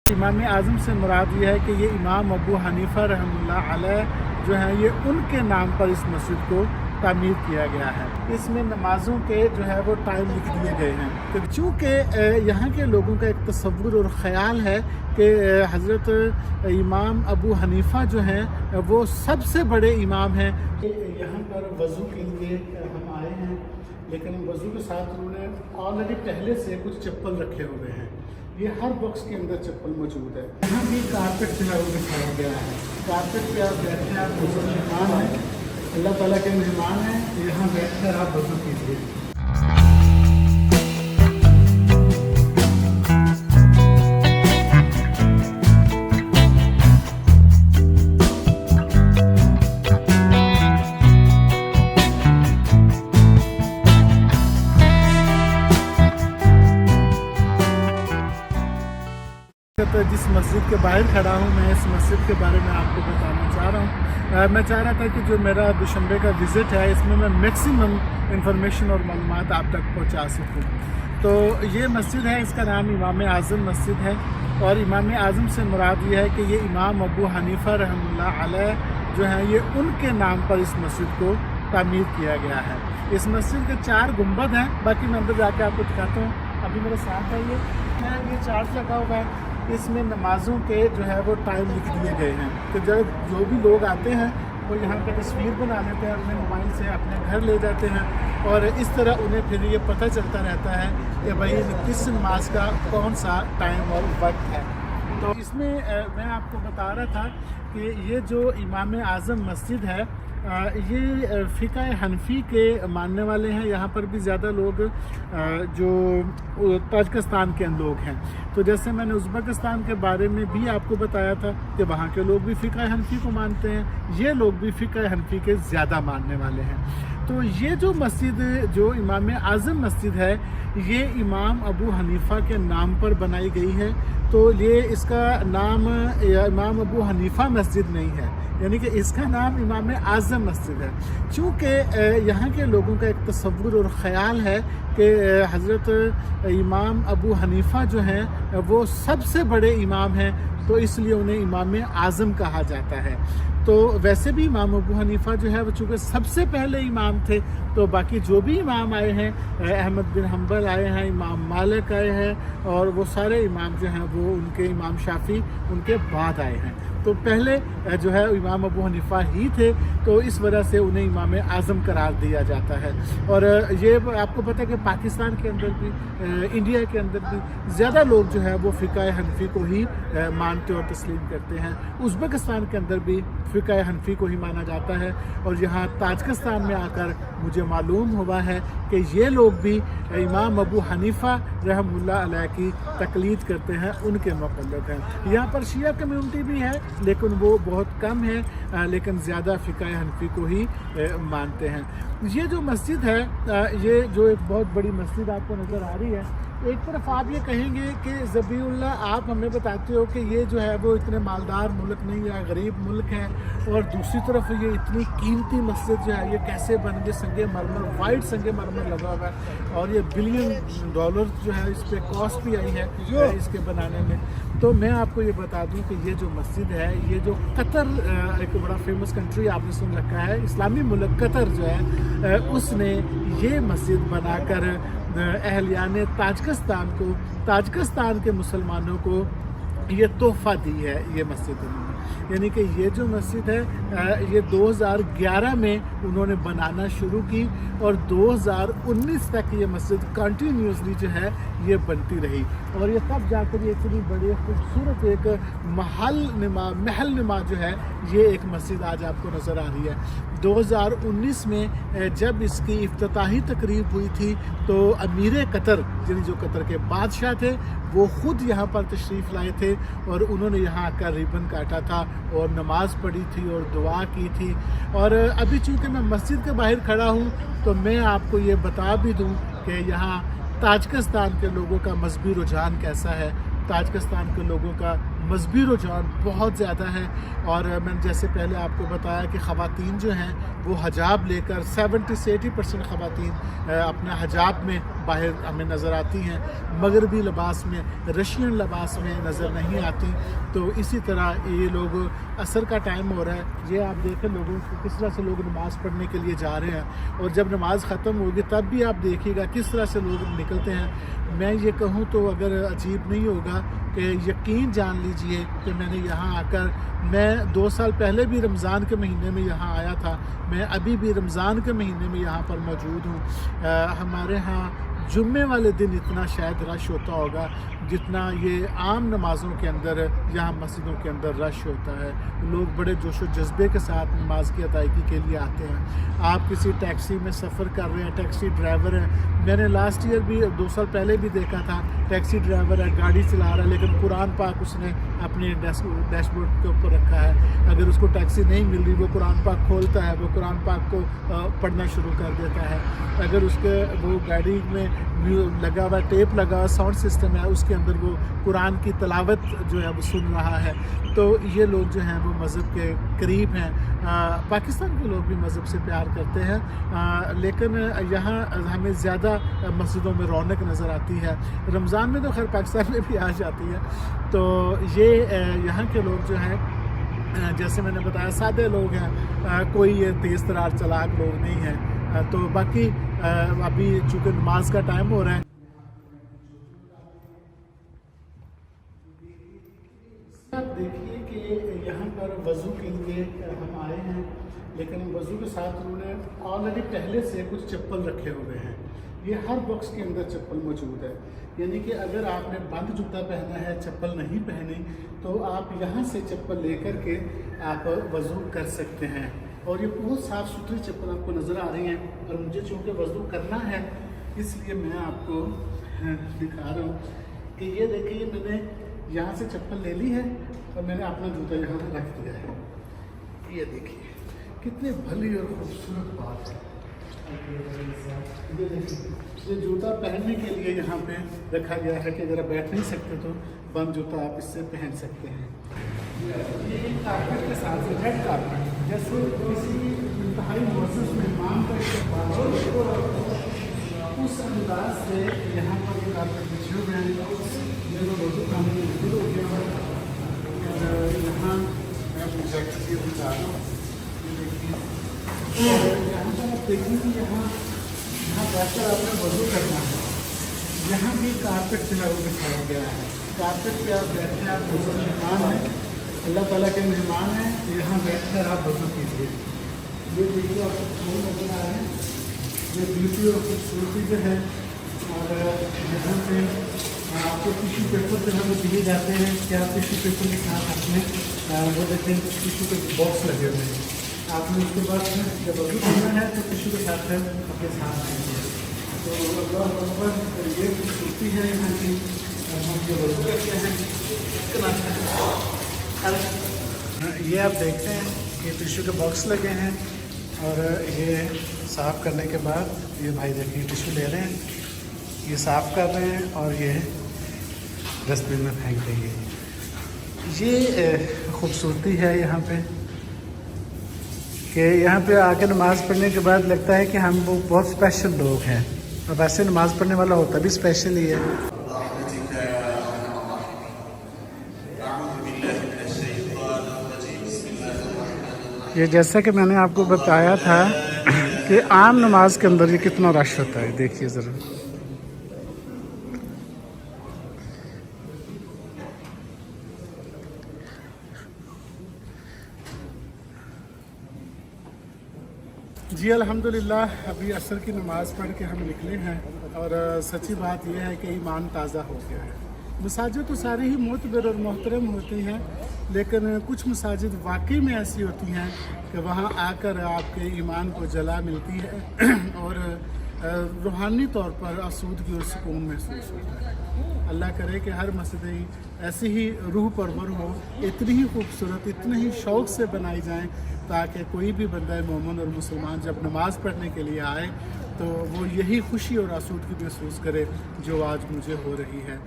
इमाम आज़म से मुराद ये है कि ये इमाम अबू हनीफ़ा रहमतुल्लाह अलैह जो हैं ये उनके नाम पर इस मस्जिद को तामीर किया गया है। इसमें नमाज़ों के जो है वो टाइम लिख दिए गए हैं। तो चूँकि यहाँ के लोगों का एक तसव्वुर और ख़याल है कि हज़रत इमाम अबू हनीफ़ा जो हैं वो सबसे बड़े इमाम हैं। यहाँ पर वज़ू के लिए हम आए हैं, लेकिन वज़ू के साथ उन्होंने ऑलरेडी पहले से कुछ चप्पल रखे हुए हैं। ये हर बॉक्स के अंदर चप्पल मौजूद है। यहाँ भी कारपेट जो है वो बिछाया गया है। कारपेट पे आप बैठे हैं, आप वज़ू मेहमान हैं, अल्लाह ताला के मेहमान हैं, यहाँ बैठ कर आप वज़ू कीजिए। तो जिस मस्जिद के बाहर खड़ा हूँ, मैं इस मस्जिद के बारे में आपको बताना चाह रहा हूँ। मैं चाह रहा था कि जो मेरा दुशंबे का विज़िट है इसमें मैं मैक्सिमम इंफॉर्मेशन और मालूमात आप तक पहुँचा सकूँ। तो ये मस्जिद है, इसका नाम इमाम आज़म मस्जिद है और इमाम आज़म से मुराद ये है कि ये इमाम अबू हनीफ़ा रहमतुल्लाह अलैह जो हैं ये उनके नाम पर इस मस्जिद को तामीर किया गया है। इस मस्जिद के 4 गुंबद हैं, बाकी मैं अंदर जाके आपको दिखाता हूँ। अभी मेरे साथ है ये चार्ज लगा हुआ है, इसमें नमाज़ों के जो है वो टाइम लिख दिए गए हैं। तो जब जो भी लोग आते हैं वो यहाँ पर तस्वीर बना लेते हैं, अपने मोबाइल से अपने घर ले जाते हैं और इस तरह उन्हें फिर ये पता चलता रहता है कि भाई किस नमाज का कौन सा टाइम और वक्त है। तो इसमें मैं आपको बता रहा था कि ये जो इमाम आज़म मस्जिद है ये फ़िक़्ह हनफ़ी के मानने वाले हैं। यहाँ पर भी ज़्यादा लोग जो ताजिकिस्तान के लोग हैं, तो जैसे मैंने उज़्बेकिस्तान के बारे में भी आपको बताया था कि वहाँ के लोग भी फ़िक़्ह हनफ़ी को मानते हैं, ये लोग भी फ़िक़्ह हनफ़ी के ज़्यादा मानने वाले हैं। तो ये जो मस्जिद जो इमाम आज़म मस्जिद है ये इमाम अबू हनीफ़ा के नाम पर बनाई गई है। तो ये इसका नाम इमाम अबू हनीफ़ा मस्जिद नहीं है, यानी कि इसका नाम इमाम आज़म मस्जिद है। चूँकि यहाँ के लोगों का एक तसव्वुर और ख़याल है कि हज़रत इमाम अबू हनीफ़ा जो हैं वो सबसे बड़े इमाम हैं, तो इसलिए उन्हें इमाम आज़म कहा जाता है। तो वैसे भी इमाम अबू हनीफ़ा जो है वो चूँकि सबसे पहले इमाम थे, तो बाकी जो भी इमाम आए हैं, अहमद बिन हम्बल आए हैं, इमाम मालिक आए हैं और वो सारे इमाम जो हैं वो उनके इमाम शाफ़ी उनके बाद आए हैं। तो पहले जो है इमाम अबू हनीफ़ा ही थे, तो इस वजह से उन्हें इमाम आज़म करार दिया जाता है। और ये आपको पता है कि पाकिस्तान के अंदर भी, इंडिया के अंदर भी ज़्यादा लोग जो है वो फ़िक़्ह हनफ़ी को ही मानते और तस्लीम करते हैं। उज़्बेकिस्तान के अंदर भी फ़िक़्ह हनफ़ी को ही माना जाता है और यहाँ ताजिकिस्तान में आकर मुझे मालूम हुआ है कि ये लोग भी इमाम अबू हनीफ़ा रहमतुल्लाह अलैह की तक़लीद करते हैं, उनके मुक़ल्लिद हैं। यहाँ पर शिया कम्यूनिटी भी है लेकिन वो बहुत कम है, लेकिन ज़्यादा फ़िक़्ह हनफ़ी को ही मानते हैं। ये जो मस्जिद है ये जो एक बहुत बड़ी मस्जिद आपको नज़र आ रही है, एक तरफ आप ये कहेंगे कि ज़बीउल्लाह आप हमें बताते हो कि ये जो है वो इतने मालदार मुल्क नहीं है, गरीब मुल्क है, और दूसरी तरफ ये इतनी कीमती मस्जिद जो है ये कैसे बन गई? संगे मरमर, वाइट संगे मरमर लगा हुआ है और ये $बिलियन जो है इस पर कॉस्ट भी आई है इसके बनाने में। तो मैं आपको ये बता दूं कि ये जो मस्जिद है, ये जो कतर एक बड़ा फेमस कंट्री आपने सुन रखा है, इस्लामी मुल्क कतर जो है उसने ये मस्जिद बनाकर अहलियान ताजिकिस्तान को, ताजिकिस्तान के मुसलमानों को ये तोहफ़ा दी है ये मस्जिद उन्होंने। यानी कि ये जो मस्जिद है ये 2011 में उन्होंने बनाना शुरू की और 2019 तक ये मस्जिद कंटिन्यूसली जो है ये बनती रही और ये तब जाकर ये इतनी बड़ी खूबसूरत एक महल नुमा जो है ये एक मस्जिद आज आपको नज़र आ रही है। 2019 में जब इसकी इफ्तिताही तकरीब हुई थी तो अमीर कतर, यानी जो कतर के बादशाह थे, वो ख़ुद यहाँ पर तशरीफ़ लाए थे और उन्होंने यहाँ आकर रिबन काटा था और नमाज़ पढ़ी थी और दुआ की थी। और अभी चूँकि मैं मस्जिद के बाहर खड़ा हूँ तो मैं आपको ये बता भी दूँ कि यहाँ ताजिकिस्तान के लोगों का मजहबी रुझान कैसा है, ताजिकिस्तान के लोगों का مذہبی رجحان بہت زیادہ ہے، اور میں نے جیسے پہلے آپ کو بتایا کہ خواتین جو ہیں وہ حجاب لے کر 70 سے 80% خواتین اپنا حجاب میں باہر ہمیں نظر آتی ہیں، مغربی لباس میں، رشین لباس میں نظر نہیں آتی۔ تو اسی طرح یہ لوگ عصر کا ٹائم ہو رہا ہے، یہ آپ دیکھیں لوگوں کو کس طرح سے لوگ نماز پڑھنے کے لیے جا رہے ہیں، اور جب نماز ختم ہوگی تب بھی آپ دیکھیے گا کس طرح سے لوگ نکلتے ہیں۔ میں یہ کہوں تو اگر عجیب نہیں ہوگا کہ یقین جان لیجئے کہ میں نے یہاں آ کر، میں 2 سال پہلے بھی رمضان کے مہینے میں یہاں آیا تھا، میں ابھی بھی رمضان کے مہینے میں یہاں پر موجود ہوں۔ ہمارے ہاں جمعے والے دن اتنا شاید رش ہوتا ہوگا جتنا یہ عام نمازوں کے اندر یہاں مسجدوں کے اندر رش ہوتا ہے۔ لوگ بڑے جوش و جذبے کے ساتھ نماز کی ادائیگی کے لیے آتے ہیں۔ آپ کسی ٹیکسی میں سفر کر رہے ہیں، ٹیکسی ڈرائیور ہیں، میں نے لاسٹ ایئر بھی 2 سال پہلے بھی دیکھا تھا، ٹیکسی ڈرائیور ہے، گاڑی چلا رہا ہے، لیکن قرآن پاک اس نے اپنے ڈیش بورڈ کے اوپر رکھا ہے۔ اگر اس کو ٹیکسی نہیں مل رہی، وہ قرآن پاک کھولتا ہے، وہ قرآن پاک کو پڑھنا شروع کر دیتا ہے۔ اگر اس کے وہ گاڑی میں لگا ہوا ٹیپ لگا ہوا ساؤنڈ سسٹم ہے، اس کے اندر وہ قرآن کی تلاوت جو ہے وہ سن رہا ہے۔ تو یہ لوگ جو ہیں وہ مذہب کے قریب ہیں۔ پاکستان کے لوگ بھی مذہب سے پیار کرتے ہیں، لیکن یہاں ہمیں زیادہ مسجدوں میں رونق نظر آتی ہے۔ رمضان میں تو خیر پاکستان میں بھی آ جاتی ہے۔ تو یہ یہاں کے لوگ جو ہیں، جیسے میں نے بتایا، سادے لوگ ہیں، کوئی یہ تیز ترار چلاک لوگ نہیں ہیں۔ تو باقی ابھی چونکہ نماز کا ٹائم ہو رہا ہے، آپ دیکھیے کہ یہاں پر وضو کے لیے ہم آئے ہیں، لیکن وضو کے ساتھ انہوں نے آلریڈی پہلے سے کچھ چپل رکھے ہوئے ہیں۔ یہ ہر باکس کے اندر چپل موجود ہے، یعنی کہ اگر آپ نے بند جوتا پہنا ہے، چپل نہیں پہنی، تو آپ یہاں سے چپل لے کر کے آپ وضو کر سکتے ہیں۔ اور یہ بہت صاف ستھری چپل آپ کو نظر آ رہی ہیں، اور مجھے چونکہ وضو کرنا ہے اس لیے میں آپ کو دکھا رہا ہوں کہ یہ دیکھیے، میں نے یہاں سے چپل لے لی ہے اور میں نے اپنا جوتا یہاں رکھ دیا ہے۔ یہ دیکھیے کتنی بھلی اور خوبصورت بات ہے۔ یہ دیکھیے، یہ جوتا پہننے کے لیے یہاں پہ رکھا گیا ہے کہ اگر آپ بیٹھ نہیں سکتے تو بند جوتا آپ اس سے پہن سکتے ہیں۔ یہ کارپیٹ کے ساتھ ریڈ کارپیٹ، جیسے کسی انتہائی معزز مہمان کا استقبال ہو، اس انداز سے یہاں پر یہ کارپیٹ بچھے ہوئے ہیں۔ یہ لوگ وضو کرنے میں شروع ہو گیا ہے، اور یہاں میں اپنی جیکٹ بھی بتا رہا ہوں۔ یہاں پر آپ دیکھیں کہ یہاں بیٹھ کر آپ نے وضو کرنا ہے، یہاں بھی کارپیٹ جو ہے وہ بچھایا گیا ہے۔ کارپیٹ پہ آپ بیٹھیں، آپ وضو مہمان ہیں، اللہ تعالیٰ کے مہمان ہیں، یہاں بیٹھ کر آپ وضو کیجیے۔ یہ دیکھیے آپ کو پھول نظر آ رہے ہیں، یہ بیوٹی اور خوبصورتی جو ہے۔ اور یہاں پہ آپ کو ٹیشو پیپر جو ہے وہ دیے جاتے ہیں کہ آپ ٹیشو پیپر کے ساتھ اپنے وہ دیکھیں ٹیشو کے باکس لگے ہوئے ہیں، آپ نے اس کے بعد جب وضو کرنا ہے تو ٹیشو کے ساتھ اپنے ساتھ رکھیے۔ تو اللہ اکبر، یہ خوبصورتی ہے یہاں کی، ہم جو وضو کرتے ہیں اتنا اچھا ہے۔ یہ آپ دیکھتے ہیں کہ ٹیشو کے باکس لگے ہیں، اور یہ صاف کرنے کے بعد یہ بھائی دیکھیے ٹیشو لے رہے ہیں، یہ صاف کر رہے ہیں اور یہ ڈسٹ بن میں پھینک دیں گے۔ یہ خوبصورتی ہے یہاں پہ کہ یہاں پہ آ کے نماز پڑھنے کے بعد لگتا ہے کہ ہم وہ بہت اسپیشل لوگ ہیں، اور ویسے نماز پڑھنے والا ہوتا بھی اسپیشل ہی ہے۔ یہ جیسا کہ میں نے آپ کو بتایا تھا کہ عام نماز کے اندر یہ کتنا رش ہوتا ہے، دیکھیے ذرا۔ جی الحمدللہ، ابھی عصر کی نماز پڑھ کے ہم نکلے ہیں، اور سچی بات یہ ہے کہ ایمان تازہ ہو گیا ہے۔ مساجد تو ساری ہی معتبر اور محترم ہوتی ہیں، لیکن کچھ مساجد واقعی میں ایسی ہوتی ہیں کہ وہاں آ کر آپ کے ایمان کو جلا ملتی ہے، اور روحانی طور پر آسودگی اور سکون محسوس ہوتا ہے۔ اللہ کرے کہ ہر مسجد ایسی ہی روح پرور ہو، اتنی ہی خوبصورت، اتنے ہی شوق سے بنائی جائیں، تاکہ کوئی بھی بندہ مومن اور مسلمان جب نماز پڑھنے کے لیے آئے تو وہ یہی خوشی اور آسودگی محسوس کرے جو آج مجھے ہو رہی ہے۔